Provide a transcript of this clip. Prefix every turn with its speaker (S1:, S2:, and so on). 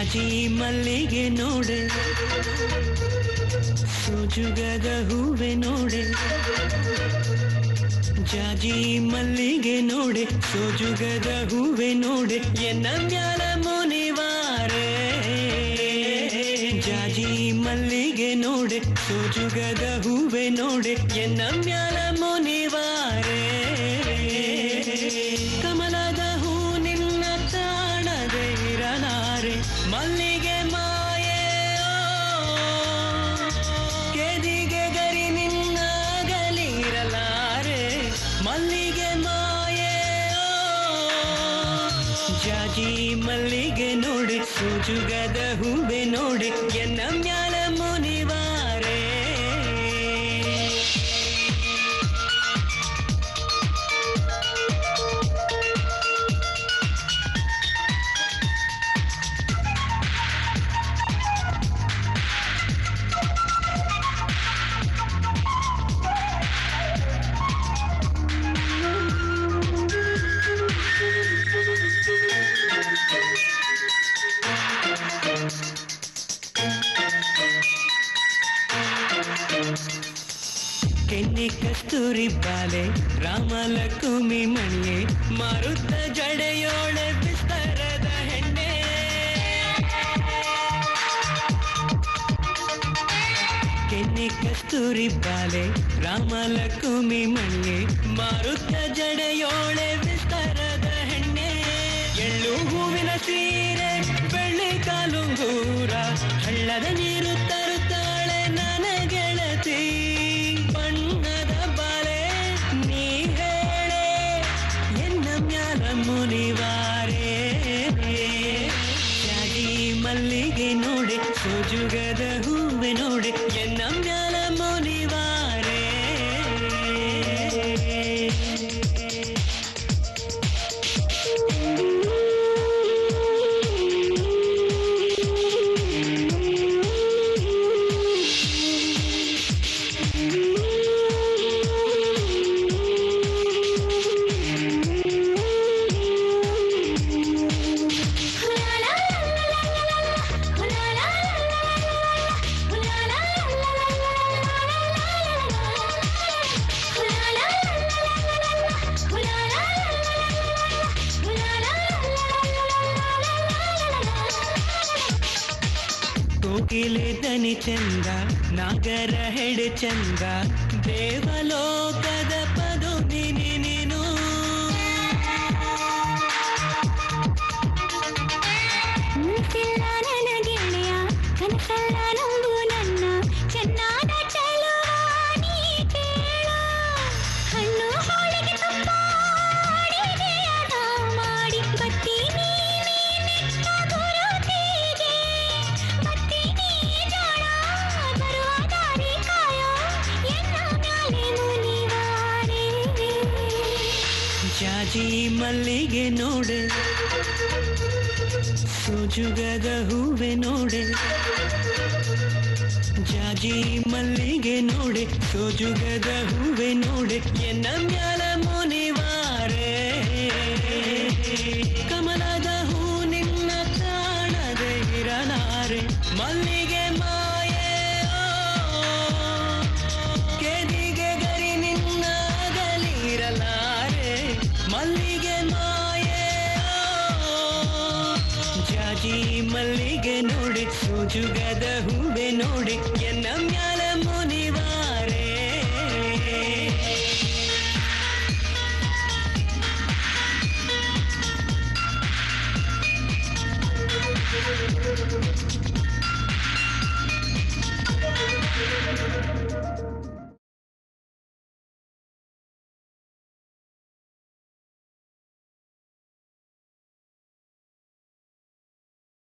S1: ಜಾಜಿ ಮಲ್ಲಿಗೆ ನೋಡೆ, ಸೋಜುಗದ ಹೂವೆ ನೋಡೆ, ಜಾಜಿ ಮಲ್ಲಿಗೆ ನೋಡೆ, ಸೋಜುಗದ ಹೂವೆ ನೋಡೆ, ಎನ್ನ ಮ್ಯಾಲ ಮುನಿವಾರೆ. ಜಾಜಿ ಮಲ್ಲಿಗೆ ನೋಡೆ, ಸೋಜುಗದ ಹೂವೆ ನೋಡೆ, ಎನ್ನ ಮ್ಯಾಲ ಮುನಿವಾರೆ. ಕಮಲದ ಹೂ ನಿನ್ನ ತಾಣದೆ ಇರಲಾರೆ, ಮಲ್ಲಿಗೆ ಮಾಯೆ ಕೆದಿಗೆ ಗರಿ ನಿನ್ನ ಗಲಿರಲಾರೆ, ಮಲ್ಲಿಗೆ ಮಾಯೆ. ಜಾಜಿ ಮಲ್ಲಿಗೆ ನೋಡಿ, ಸೋಜುಗದ ಹೂವೆ ನೋಡಿ, ಎನ್ನ ಮ್ಯಾಲ ಮುನಿವಾರೆ. ಕೆನ್ನೆ ಕಸ್ತೂರಿ ಬಾಲೆ, ರಾಮಲಕ್ಷ್ಮಿ ಮಣಿಯೇ, ಮಾರುತ್ತ ಜಡೆಯೋಳೆ ವಿಸ್ತಾರದ ಹೆಣ್ಣೆ. ಕೆನ್ನೆ ಕಸ್ತೂರಿ ಬಾಲೆ, ರಾಮಲಕ್ಷ್ಮಿ ಮಣಿಯೇ, ಮಾರುತ್ತ ಜಡೆಯೋಳೆ ವಿಸ್ತಾರದ ಹೆಣ್ಣೆ. ಎಳ್ಳು ಹೂವಿನ ಸೀರೆ, ಬೆಳ್ಳಿ ಕಾಲುಂಗೂರ, ಹಳ್ಳದ ನೀರು ತರುತ್ತಾಳೆ ನನ್ನ ಗೆಳತಿ. ಬಣ್ಣದ ಬಾಲೆ ನೀ ಹೇಳೆ, ಎನ್ನ ಮ್ಯಾಲ ಮುನಿವಾರೆ. ಜಾಜಿ ಮಲ್ಲಿಗೆ ನೋಡಿ, ಸೋಜುಗದ ಹೂವೆ ನೋಡಿ, ಎನ್ನ ಮ್ಯಾಲ ಮುನಿವಾರೆ. ಕೋಕಿಲೆ ದನಿ ಚಂದ, ನಾಗರ ಹೆಡೆ ಚಂದ, ದೇವಲೋಕದ ಪದುಮಿನಿ ನೀನು.
S2: ಮುತ್ತಿಲ್ಲ ನನ್ನ ಗೆಳೆಯ, ಕನಸಲ್ಲ ನಂಬು ನನ್ನ, ಚೆನ್ನಾದ ಚೆಲುವ ನೀ ಕೇಳು. ಹಣ್ಣು ಹೋಳಿಗೆ ತುಪ್ಪ ಅಡಿಗೆಯದ ಮಾಡಿ, ಬರ್ತೀನಿ ನಿನ್ನ ಗುರುತಿಗೆ, ಬರ್ತೀನಿ ಜೋಳ ಬರುವ ದಾರಿ ಕಾಯೋ, ಎನ್ನ ಮ್ಯಾಲೆ ಮುನಿವಾರೆ.
S1: ಜಾಜಿ ಮಲ್ಲಿಗೆ ನೋಡೆ, ಸೋಜುಗದ ಹೂವೆ ನೋಡೆ, ಜಾಜಿ ಮಲ್ಲಿಗೆ ನೋಡೆ, ಸೋಜುಗದ ಹೂವೆ ನೋಡೆ, ಎನ್ನ ಮ್ಯಾಲ ಮುನಿವಾರೆ. ಕಮಲದ ಹೂ ನಿನ್ನ ಕಾಣದೆ ಇರಲಾರೆ, ಮಲ್ಲಿಗೆ ಮಾಯೆ ಕೆದಿಗೆ ಗರಿ ನಿನ್ನ ಗಲಿರಲಾರೆ, ಮಲ್ಲಿಗೆ ಮಾಯೆ. ಜಾಜಿ ಮಲ್ಲಿಗೆ ನೋಡಿ, ಸೋಜುಗದ ಹೂವೆ ನೋಡಿ,